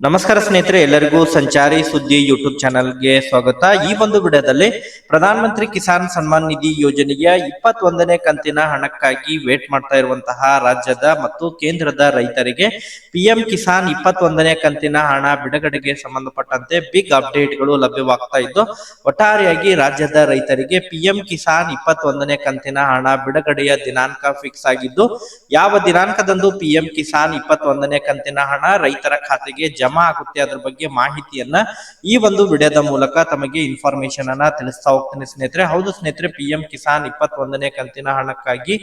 ನಮಸ್ಕಾರ ಸ್ನೇಹಿತರೆ, ಎಲ್ಲರಿಗೂ ಸಂಚಾರಿ ಸುದ್ದಿ ಯೂಟ್ಯೂಬ್ ಚಾನಲ್ಗೆ ಸ್ವಾಗತ. ಈ ಒಂದು ವಿಡಿಯೋದಲ್ಲಿ ಪ್ರಧಾನ ಮಂತ್ರಿ ಕಿಸಾನ್ ಸನ್ಮಾನ್ ನಿಧಿ ಯೋಜನೆಯ 21ನೇ ಕಂತಿನ ಹಣಕ್ಕಾಗಿ ವೇಟ್ ಮಾಡ್ತಾ ಇರುವಂತಹ ರಾಜ್ಯದ ಮತ್ತು ಕೇಂದ್ರದ ರೈತರಿಗೆ ಪಿಎಂ ಕಿಸಾನ್ 21ನೇ ಕಂತಿನ ಹಣ ಬಿಡುಗಡೆಗೆ ಸಂಬಂಧಪಟ್ಟಂತೆ ಬಿಗ್ ಅಪ್ಡೇಟ್ಗಳು ಲಭ್ಯವಾಗ್ತಾ ಇದ್ದು, ಒಟ್ಟಾರೆಯಾಗಿ ರಾಜ್ಯದ ರೈತರಿಗೆ ಪಿಎಂ ಕಿಸಾನ್ 21ನೇ ಕಂತಿನ ಹಣ ಬಿಡುಗಡೆಯ ದಿನಾಂಕ ಫಿಕ್ಸ್ ಆಗಿದ್ದು, ಯಾವ ದಿನಾಂಕದಂದು ಪಿಎಂ ಕಿಸಾನ್ 21ನೇ ಕಂತಿನ ಹಣ ರೈತರ ಖಾತೆಗೆ ಜಮಾ ಆಗುತ್ತೆ ಅದರ ಬಗ್ಗೆ ಮಾಹಿತಿಯನ್ನ ಈ ಒಂದು ವಿಡಿಯೋದ ಮೂಲಕ ತಮಗೆ ಇನ್ಫಾರ್ಮೇಶನ್ ಅನ್ನ ತಿಳಿಸ್ತಾ ಹೋಗ್ತೀನಿ ಸ್ನೇಹಿತರೆ. ಹೌದು ಸ್ನೇಹಿತರೆ, ಪಿಎಂ ಕಿಸಾನ್ 21ನೇ ಕಂತಿನ ಹಣಕ್ಕಾಗಿ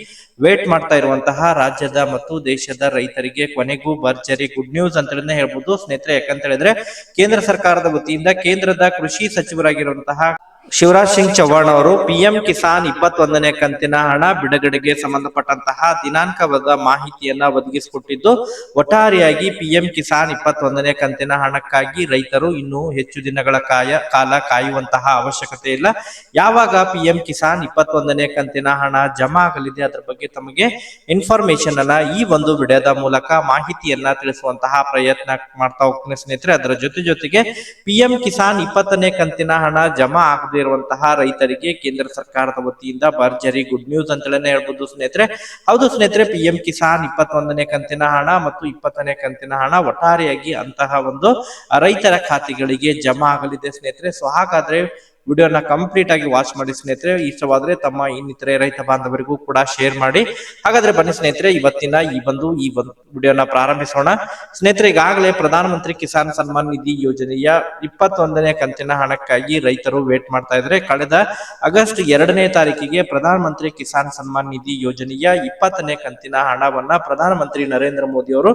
ವೇಟ್ ಮಾಡ್ತಾ ಇರುವಂತಹ ರಾಜ್ಯದ ಮತ್ತು ದೇಶದ ರೈತರಿಗೆ ಕೊನೆಗೂ ಭರ್ಜರಿ ಗುಡ್ ನ್ಯೂಸ್ ಅಂತಲೇ ಹೇಳ್ಬೋದು ಸ್ನೇಹಿತರೆ. ಯಾಕಂತ ಹೇಳಿದ್ರೆ ಕೇಂದ್ರ ಸರ್ಕಾರದ ವತಿಯಿಂದ ಕೇಂದ್ರದ ಕೃಷಿ ಸಚಿವರಾಗಿರುವಂತಹ ಶಿವರಾಜ್ ಸಿಂಗ್ ಚೌಹಾಣ್ ಅವರು ಪಿಎಂ ಕಿಸಾನ್ 21ನೇ ಕಂತಿನ ಹಣ ಬಿಡುಗಡೆಗೆ ಸಂಬಂಧಪಟ್ಟಂತಹ ದಿನಾಂಕವಾದ ಮಾಹಿತಿಯನ್ನ ಒದಗಿಸಿಕೊಟ್ಟಿದ್ದು, ಒಟ್ಟಾರೆಯಾಗಿ ಪಿಎಂ ಕಿಸಾನ್ 21ನೇ ಕಂತಿನ ಹಣಕ್ಕಾಗಿ ರೈತರು ಇನ್ನೂ ಹೆಚ್ಚು ದಿನಗಳ ಕಾಲ ಕಾಯುವಂತಹ ಅವಶ್ಯಕತೆ ಇಲ್ಲ. ಯಾವಾಗ ಪಿಎಂ ಕಿಸಾನ್ 21ನೇ ಕಂತಿನ ಹಣ ಜಮಾ ಆಗಲಿದೆ ಅದರ ಬಗ್ಗೆ ತಮಗೆ ಇನ್ಫಾರ್ಮೇಶನ್ ಅನ್ನ ಈ ಒಂದು ವಿಡಿಯೋದ ಮೂಲಕ ಮಾಹಿತಿಯನ್ನ ತಿಳಿಸುವಂತಹ ಪ್ರಯತ್ನ ಮಾಡ್ತಾ ಹೋಗ್ತೀನಿ ಸ್ನೇಹಿತರೆ. ಅದರ ಜೊತೆಗೆ ಪಿಎಂ ಕಿಸಾನ್ 20ನೇ ಕಂತಿನ ಹಣ ಜಮಾ ಇರುವಂತಹ ರೈತರಿಗೆ ಕೇಂದ್ರ ಸರ್ಕಾರದ ವತಿಯಿಂದ ಭರ್ಜರಿ ಗುಡ್ ನ್ಯೂಸ್ ಅಂತಲೇ ಹೇಳ್ಬೋದು ಸ್ನೇಹಿತರೆ. ಹೌದು ಸ್ನೇಹಿತರೆ, ಪಿಎಂ ಕಿಸಾನ್ 21ನೇ ಕಂತಿನ ಹಣ ಮತ್ತು 20ನೇ ಕಂತಿನ ಹಣ ಒಟ್ಟಾರೆಯಾಗಿ ಅಂತಹ ಒಂದು ರೈತರ ಖಾತೆಗಳಿಗೆ ಜಮಾ ಆಗಲಿದೆ ಸ್ನೇಹಿತರೆ. ಸೊ ಹಾಗಾದ್ರೆ ವಿಡಿಯೋನ ಕಂಪ್ಲೀಟ್ ಆಗಿ ವಾಚ್ ಮಾಡಿ ಸ್ನೇಹಿತರೆ. ಇಷ್ಟವಾದ್ರೆ ತಮ್ಮ ಇನ್ನಿತರೆ ರೈತ ಬಾಂಧವರಿಗೂ ಕೂಡ ಶೇರ್ ಮಾಡಿ. ಹಾಗಾದ್ರೆ ಬನ್ನಿ ಸ್ನೇಹಿತರೆ, ಇವತ್ತಿನ ಈ ಒಂದು ವಿಡಿಯೋನ ಪ್ರಾರಂಭಿಸೋಣ ಸ್ನೇಹಿತರೆ. ಈಗಾಗಲೇ ಪ್ರಧಾನ ಮಂತ್ರಿ ಕಿಸಾನ್ ಸನ್ಮಾನ್ ನಿಧಿ ಯೋಜನೆಯ 21ನೇ ಕಂತಿನ ಹಣಕ್ಕಾಗಿ ರೈತರು ವೇಟ್ ಮಾಡ್ತಾ ಇದ್ದಾರೆ. ಕಳೆದ ಆಗಸ್ಟ್ 2ನೇ ತಾರೀಕಿಗೆ ಪ್ರಧಾನ ಮಂತ್ರಿ ಕಿಸಾನ್ ಸನ್ಮಾನ್ ನಿಧಿ ಯೋಜನೆಯ 20ನೇ ಕಂತಿನ ಹಣವನ್ನ ಪ್ರಧಾನ ಮಂತ್ರಿ ನರೇಂದ್ರ ಮೋದಿ ಅವರು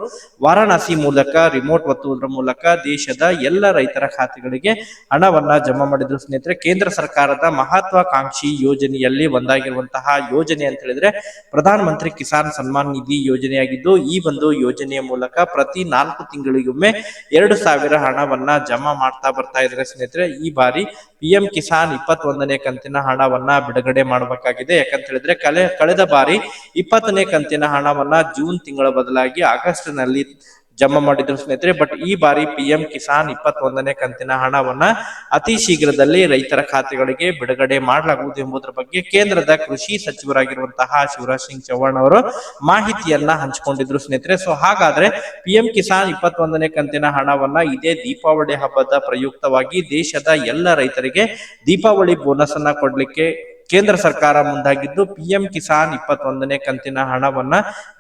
ವಾರಾಣಸಿ ಮೂಲಕ ರಿಮೋಟ್ ಒತ್ತುವುದರ ಮೂಲಕ ದೇಶದ ಎಲ್ಲ ರೈತರ ಖಾತೆಗಳಿಗೆ ಹಣವನ್ನ ಜಮಾ ಮಾಡಿದ್ರು ಸ್ನೇಹಿತರೆ. ಕೇಂದ್ರ ಸರ್ಕಾರದ ಮಹತ್ವಾಕಾಂಕ್ಷಿ ಯೋಜನೆಯಲ್ಲಿ ಒಂದಾಗಿರುವಂತಹ ಯೋಜನೆ ಅಂತ ಹೇಳಿದ್ರೆ ಪ್ರಧಾನ ಮಂತ್ರಿ ಕಿಸಾನ್ ಸನ್ಮಾನ್ ನಿಧಿ ಯೋಜನೆಯಾಗಿದ್ದು, ಈ ಒಂದು ಯೋಜನೆಯ ಮೂಲಕ ಪ್ರತಿ 4 ತಿಂಗಳಿಗೊಮ್ಮೆ 2,000 ಹಣವನ್ನ ಜಮಾ ಮಾಡ್ತಾ ಬರ್ತಾ ಇದ್ದಾರೆ ಸ್ನೇಹಿತರೆ. ಈ ಬಾರಿ ಪಿಎಂ ಕಿಸಾನ್ 21ನೇ ಕಂತಿನ ಹಣವನ್ನ ಬಿಡುಗಡೆ ಮಾಡಬೇಕಾಗಿದೆ. ಯಾಕಂತ ಹೇಳಿದ್ರೆ ಕಳೆದ ಬಾರಿ 20ನೇ ಕಂತಿನ ಹಣವನ್ನ ಜೂನ್ ತಿಂಗಳ ಬದಲಾಗಿ ಆಗಸ್ಟ್ ನಲ್ಲಿ ಜಮಾ ಮಾಡಿದ್ರು ಸ್ನೇಹಿತರೆ. ಬಟ್ ಈ ಬಾರಿ ಪಿಎಂ ಕಿಸಾನ್ 21ನೇ ಕಂತಿನ ಹಣವನ್ನ ಅತಿ ಶೀಘ್ರದಲ್ಲಿ ರೈತರ ಖಾತೆಗಳಿಗೆ ಬಿಡುಗಡೆ ಮಾಡಲಾಗುವುದು ಎಂಬುದರ ಬಗ್ಗೆ ಕೇಂದ್ರದ ಕೃಷಿ ಸಚಿವರಾಗಿರುವಂತಹ ಶಿವರಾಜ್ ಸಿಂಗ್ ಚೌಹಾಣ್ ಅವರು ಮಾಹಿತಿಯನ್ನ ಹಂಚಿಕೊಂಡಿದ್ರು ಸ್ನೇಹಿತರೆ. ಸೊ ಹಾಗಾದ್ರೆ ಪಿಎಂ ಕಿಸಾನ್ 21ನೇ ಕಂತಿನ ಹಣವನ್ನ ಇದೇ ದೀಪಾವಳಿ ಹಬ್ಬದ ಪ್ರಯುಕ್ತವಾಗಿ ದೇಶದ ಎಲ್ಲ ರೈತರಿಗೆ ದೀಪಾವಳಿ ಬೋನಸ್ ಅನ್ನ ಕೊಡ್ಲಿಕ್ಕೆ ಕೇಂದ್ರ ಸರ್ಕಾರ ಮುಂದಾಗಿದ್ದು, ಪಿಎಂ ಕಿಸಾನ್ 21ನೇ ಕಂತಿನ ಹಣವನ್ನ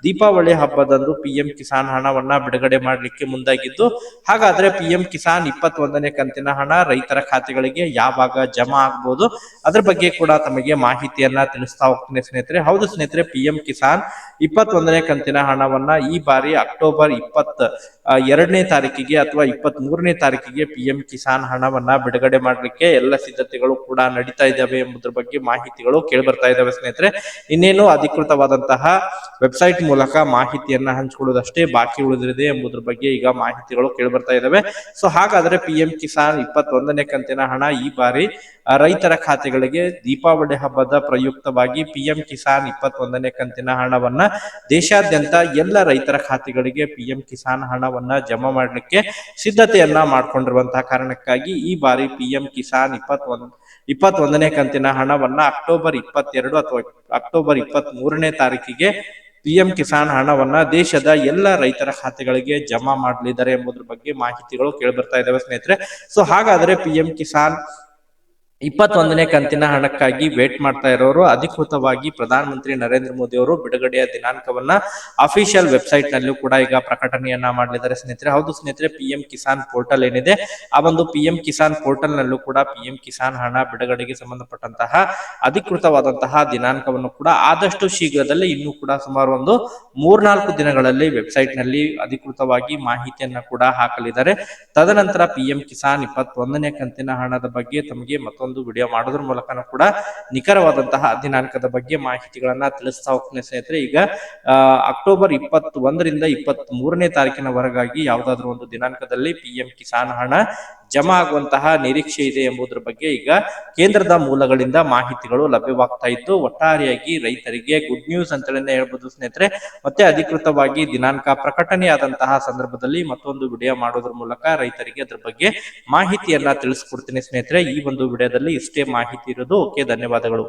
ದೀಪಾವಳಿ ಹಬ್ಬದಂದು ಪಿಎಂ ಕಿಸಾನ್ ಹಣವನ್ನ ಬಿಡುಗಡೆ ಮಾಡಲಿಕ್ಕೆ ಮುಂದಾಗಿದ್ದು, ಹಾಗಾದ್ರೆ ಪಿಎಂ ಕಿಸಾನ್ 21ನೇ ಕಂತಿನ ಹಣ ರೈತರ ಖಾತೆಗಳಿಗೆ ಯಾವಾಗ ಜಮಾ ಆಗಬಹುದು ಅದ್ರ ಬಗ್ಗೆ ಕೂಡ ತಮಗೆ ಮಾಹಿತಿಯನ್ನ ತಿಳಿಸ್ತಾ ಹೋಗ್ತೀನಿ ಸ್ನೇಹಿತರೆ. ಹೌದು ಸ್ನೇಹಿತರೆ, ಪಿಎಂ ಕಿಸಾನ್ 21ನೇ ಕಂತಿನ ಹಣವನ್ನ ಈ ಬಾರಿ ಅಕ್ಟೋಬರ್ 22ನೇ ತಾರೀಕಿಗೆ ಅಥವಾ 23ನೇ ತಾರೀಕಿಗೆ ಪಿಎಂ ಕಿಸಾನ್ ಹಣವನ್ನ ಬಿಡುಗಡೆ ಮಾಡಲಿಕ್ಕೆ ಎಲ್ಲ ಸಿದ್ಧತೆಗಳು ಕೂಡ ನಡೀತಾ ಇದ್ದಾವೆ ಎಂಬುದರ ಬಗ್ಗೆ ಮಾಹಿತಿಗಳು ಕೇಳಿಬರ್ತಾ ಇದ್ದಾವೆ ಸ್ನೇಹಿತರೆ. ಇನ್ನೇನು ಅಧಿಕೃತವಾದಂತಹ ವೆಬ್ಸೈಟ್ ಮೂಲಕ ಮಾಹಿತಿಯನ್ನ ಹಂಚಿಕೊಳ್ಳುವುದಷ್ಟೇ ಬಾಕಿ ಉಳಿದಿದೆ ಎಂಬುದರ ಬಗ್ಗೆ ಈಗ ಮಾಹಿತಿಗಳು ಕೇಳಿಬರ್ತಾ ಇದ್ದಾವೆ. ಸೊ ಹಾಗಾದ್ರೆ ಪಿಎಂ ಕಿಸಾನ್ 21ನೇ ಕಂತಿನ ಹಣ ಈ ಬಾರಿ ರೈತರ ಖಾತೆಗಳಿಗೆ ದೀಪಾವಳಿ ಹಬ್ಬದ ಪ್ರಯುಕ್ತವಾಗಿ ಪಿಎಂ ಕಿಸಾನ್ 21ನೇ ಕಂತಿನ ಹಣವನ್ನ ದೇಶಾದ್ಯಂತ ಎಲ್ಲ ರೈತರ ಖಾತೆಗಳಿಗೆ ಪಿಎಂ ಕಿಸಾನ್ ಹಣವನ್ನ ಜಮಾ ಮಾಡಲಿಕ್ಕೆ ಸಿದ್ಧತೆಯನ್ನ ಮಾಡ್ಕೊಂಡಿರುವಂತಹ ಕಾರಣಕ್ಕಾಗಿ ಈ ಬಾರಿ ಪಿಎಂ ಕಿಸಾನ್ 21ನೇ ಕಂತಿನ ಹಣವನ್ನ ಅಕ್ಟೋಬರ್ 22 ಅಥವಾ ಅಕ್ಟೋಬರ್ 23ನೇ ತಾರೀಕಿಗೆ ಪಿಎಂ ಕಿಸಾನ್ ಹಣವನ್ನ ದೇಶದ ಎಲ್ಲ ರೈತರ ಖಾತೆಗಳಿಗೆ ಜಮಾ ಮಾಡಲಿದ್ದಾರೆ ಎಂಬುದರ ಬಗ್ಗೆ ಮಾಹಿತಿಗಳು ಕೇಳಿಬರ್ತಾ ಇದ್ದಾವೆ ಸ್ನೇಹಿತರೆ. ಸೊ ಹಾಗಾದ್ರೆ ಪಿಎಂ ಕಿಸಾನ್ 21ನೇ ಕಂತಿನ ಹಣಕ್ಕಾಗಿ ವೇಟ್ ಮಾಡ್ತಾ ಇರೋರು ಅಧಿಕೃತವಾಗಿ ಪ್ರಧಾನ ಮಂತ್ರಿ ನರೇಂದ್ರ ಮೋದಿ ಅವರು ಬಿಡುಗಡೆಯ ದಿನಾಂಕವನ್ನ ಅಫಿಷಿಯಲ್ ವೆಬ್ಸೈಟ್ ನಲ್ಲೂ ಕೂಡ ಈಗ ಪ್ರಕಟಣೆಯನ್ನ ಮಾಡಲಿದ್ದಾರೆ ಸ್ನೇಹಿತರೆ. ಹೌದು ಸ್ನೇಹಿತರೆ, ಪಿಎಂ ಕಿಸಾನ್ ಪೋರ್ಟಲ್ ಏನಿದೆ ಆ ಒಂದು ಪಿಎಂ ಕಿಸಾನ್ ಪೋರ್ಟಲ್ ನಲ್ಲೂ ಕೂಡ ಪಿಎಂ ಕಿಸಾನ್ ಹಣ ಬಿಡುಗಡೆಗೆ ಸಂಬಂಧಪಟ್ಟಂತಹ ಅಧಿಕೃತವಾದಂತಹ ದಿನಾಂಕವನ್ನು ಕೂಡ ಆದಷ್ಟು ಶೀಘ್ರದಲ್ಲಿ ಇನ್ನೂ ಕೂಡ ಸುಮಾರು ಒಂದು 3-4 ದಿನಗಳಲ್ಲಿ ವೆಬ್ಸೈಟ್ ನಲ್ಲಿ ಅಧಿಕೃತವಾಗಿ ಮಾಹಿತಿಯನ್ನ ಕೂಡ ಹಾಕಲಿದ್ದಾರೆ. ತದನಂತರ ಪಿಎಂ ಕಿಸಾನ್ 21ನೇ ಕಂತಿನ ಹಣದ ಬಗ್ಗೆ ತಮಗೆ ಮತ್ತೊಂದು ಒಂದು ವಿಡಿಯೋ ಮಾಡೋದ್ರ ಮೂಲಕನೂ ಕೂಡ ನಿಖರವಾದಂತಹ ದಿನಾಂಕದ ಬಗ್ಗೆ ಮಾಹಿತಿಗಳನ್ನ ತಿಳಿಸ್ತಾ ಹೋಗ್ತೀನಿ ಸ್ನೇಹಿತರೆ. ಈಗ ಅಕ್ಟೋಬರ್ 21ರಿಂದ 23ನೇ ತಾರೀಕಿನವರೆಗಾಗಿ ಯಾವುದಾದ್ರೂ ಒಂದು ದಿನಾಂಕದಲ್ಲಿ PM ಕಿಸಾನ್ ಹಣ ಜಮಾ ಆಗುವಂತಹ ನಿರೀಕ್ಷೆ ಇದೆ ಎಂಬುದರ ಬಗ್ಗೆ ಈಗ ಕೇಂದ್ರದ ಮೂಲಗಳಿಂದ ಮಾಹಿತಿಗಳು ಲಭ್ಯವಾಗ್ತಾ ಇದ್ದು, ಒಟ್ಟಾರೆಯಾಗಿ ರೈತರಿಗೆ ಗುಡ್ ನ್ಯೂಸ್ ಅಂತಲೇ ಹೇಳ್ಬೋದು ಸ್ನೇಹಿತರೆ. ಮತ್ತೆ ಅಧಿಕೃತವಾಗಿ ದಿನಾಂಕ ಪ್ರಕಟಣೆಯಾದಂತಹ ಸಂದರ್ಭದಲ್ಲಿ ಮತ್ತೊಂದು ವಿಡಿಯೋ ಮಾಡೋದ್ರ ಮೂಲಕ ರೈತರಿಗೆ ಅದ್ರ ಬಗ್ಗೆ ಮಾಹಿತಿಯನ್ನ ತಿಳಿಸ್ಕೊಡ್ತೀನಿ ಸ್ನೇಹಿತರೆ. ಈ ಒಂದು ವಿಡಿಯೋದಲ್ಲಿ ಇಷ್ಟೇ ಮಾಹಿತಿ ಇರೋದು. ಓಕೆ, ಧನ್ಯವಾದಗಳು.